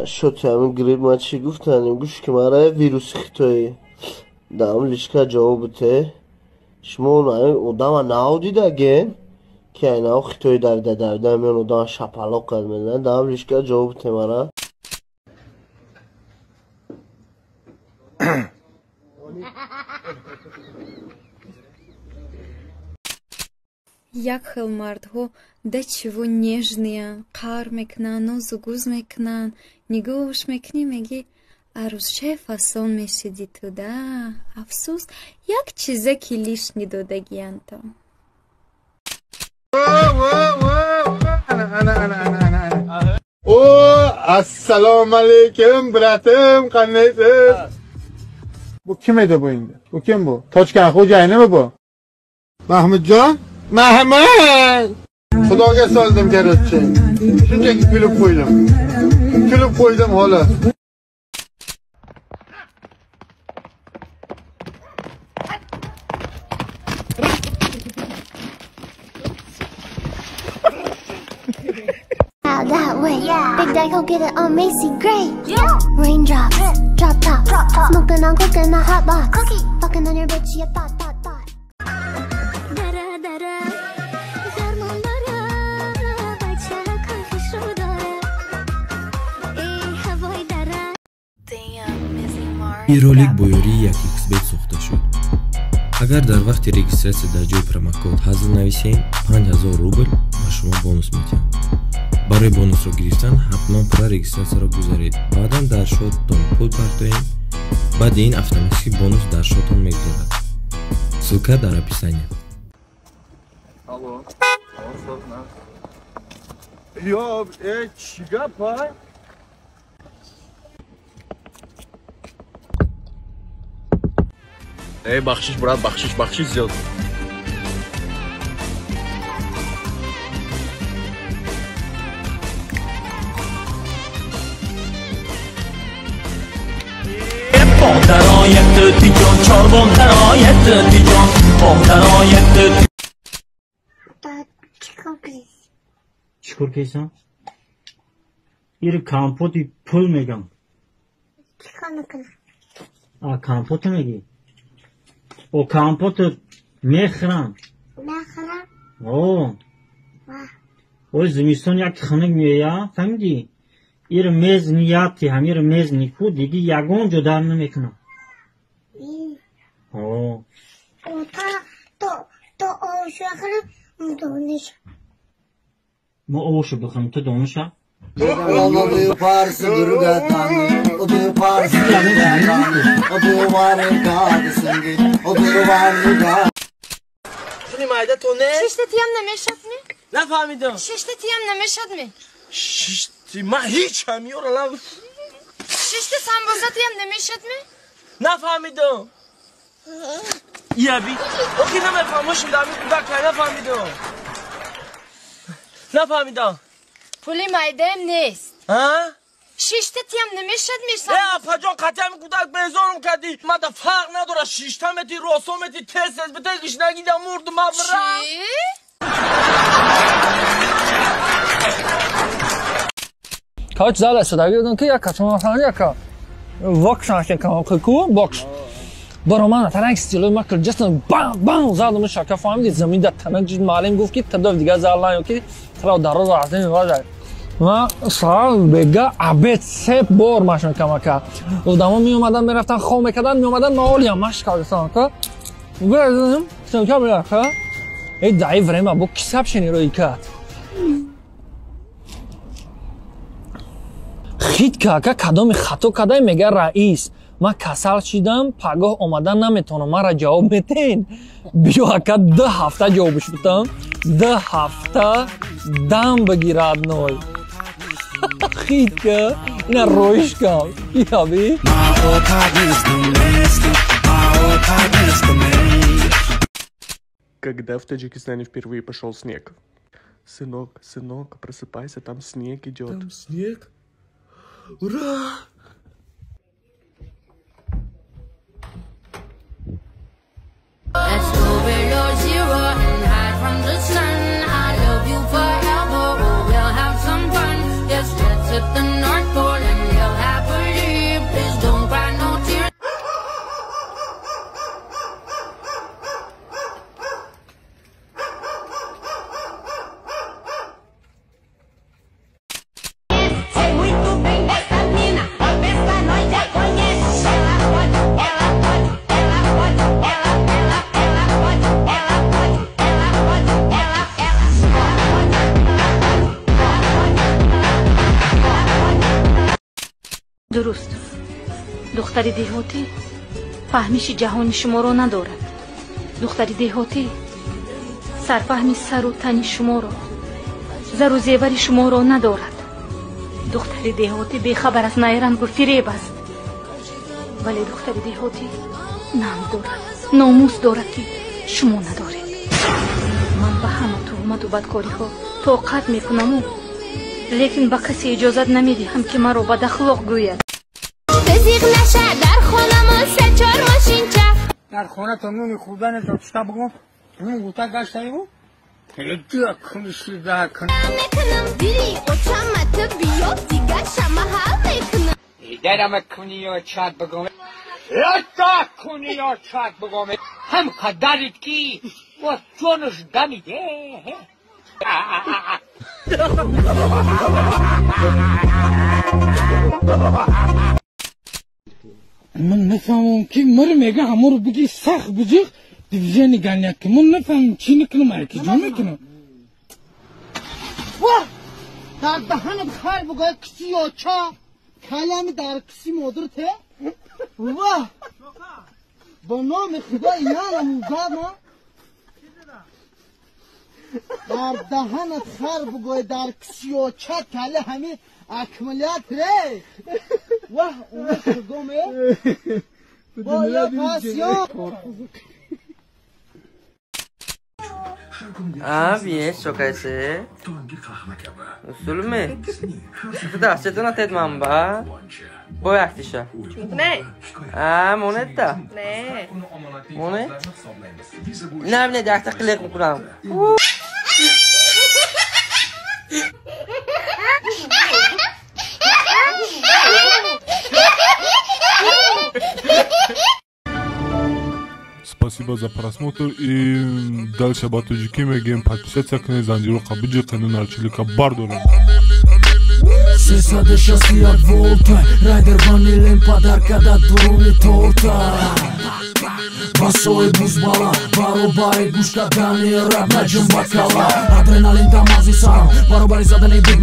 شد همین گریب ما چی گفتنیم گوش که ماره ویروس خیتایی دام لیشکا جواب بته شما اون آدم ناو دیده گن که این او خیتایی در میان آدم شپلاق کرد میدن دام لیشکا جواب بته ماره Як хелмардҳо да чиво нежния қар мекунанд нозу гӯз мекунанд нигоҳш мекунӣ меги арӯзчаи фасон мешидӣ ту да афсӯс як чиза ки лишни додагиянд то assalomu alaykum bratim qandaysiz bu kim edi bu endi bu kim bu tochkan xo'jayinimi bu mahmudjon Mahmud! Xudoga soldim garchi. Shunchaki kulib qo'ydim hola. That way, Big Daddy go get it on Macy Gray. Raindrops, drop top, smoking on cooking a hot box, fucking on your bitch, you thought. این ролик бо ёрии 1xbet сохта шуд. Агар дар вақти регистратсия дар ҷои промокод ҳазл нависем 5000 рубл ба шумо бонус медиҳам. барои бонусро гирифтан ҳатман пурра регистратсияро гузаред. баъдан дар шоттон пул партоед. баъди ин автоматики бонус дар шотон мегузарад. ссилка дар описание. Алло. Yo, чӣ гап а? Бахшиш брат, бахшиш зиёд. چیکار کیسان؟ کامپوتی پول میگم. چیکار میکنم؟ کامپوت میگی؟ او کامپوت میخرم. او زمستان یک خنک مییا فهمیدی؟ میز نیاتی همین میز نیکو دیگه یگان جدا نمیکنم. تو آوشو بخرم دونش. ما آوشو بخرم تو دونشا؟ شنی مایده تو نه؟ ششتی هم نمیشد می؟ نفهمیدم ششتی هم نمیشد می؟ ششتی من هیچ همیورا لب ششتی سنبوزتی هم نمیشد می؟ نفهمیدم یابی اوکی نمیفهموشم دامی کودک نفهمیدم پولی مایده هم نیست ها؟ ششتی هم نمیشد میشد اپا جان قطعه همی کودک بیزارم کردی من دا فرق نداره ششتمتی راسومتی تست به تقیش نگیدم مردم برم چی؟ Kaç zalesi da gördün ki ya kaçma falan ya ka. Vakşan ki kan kuku box. Baroman tank stili makr jastan bam zalım şaka fahmidid zaminde tank cid malum گفت ki tadav diga zallan yok ki tra dar rahat nemiwazad. ما صاحب بگا عبد سه بار ماشین کمکا ادما می اومدن میرفتن خام میکردن می اومدن نالی ماش کردن که گفتم چون که بیا که ای ضعیف رما با کسب شنی روی کرد خید که کدام خطا کردن میگه رئیس ما کسل شدم پگاه اومدن نمیتونم مرا جواب میتین بیا که 2 هفته جوابش بدم 2 هفته دم بگیرد نوی خید که اینا رویش کن یابی Когда в Таджикистане впервые пошел снег? Сынок, просыпайся, там снег идет. Там снег? Ура! Let's go below zero and hide from the дуруст. духтари деҳотӣ фаҳмиши ҷаҳони шуморо надорад. духтари деҳотӣ сарфаҳми сару тани шуморо, зару зевари шуморо надорад. духтари деҳотӣ бехабар аз найрангу фиреб аст. вале духтари деҳотӣ нам дорад, номус дорад ки шумо надоред. ман ба ҳама туҳмату бадкориҳо тоқат мекунаму, лекин ба касе иҷозат намедиҳам ки маро бадахлоқ гӯяд. تزیق نشه در خونمون 3-4 ماشینچه در خونه تا نون خوردن تا چطور بگم نون گوتا گشتایی بود هلگی کنشی ده کن میکنم دیری قطعمت بیو دیگه شما حال میکنم درم کنی یا چاد بگم یکا کنی یا چاد بگم هم قدرید کی و جونش دمیده من نفهمم که مر میگه همو رو بگی سخت بجیخ دیوژنی گنیت که من نفهمم چی نکنم که جو میکنم واه در دهنت خیر بگوی کسی یا چا کلمی در کسی مدرته واه با نام خدا یارم اوزاما در دهنت خیر بگوی در کسی یا چا کله همین اکملیت ره واه اونه شگومه بایا پاسیون Abi, eso कैसे? Usul में? Da, se tu na ted mamba? Boy aktisha. Ne? Moneta? Ne. Monet? Ne bile de akta kılek mi kuram? Спасибо за просмотр и дальше батуджики мегем подписаться к незанжиру кабиджи канал Чилика Бардора. Сесаде шасти от волта Райдер ванилен подарка да дуруни торта Басои бузбала Баробаи гушка дани раб наҷм бакала Адреналин тамази сарам Баробари задани буд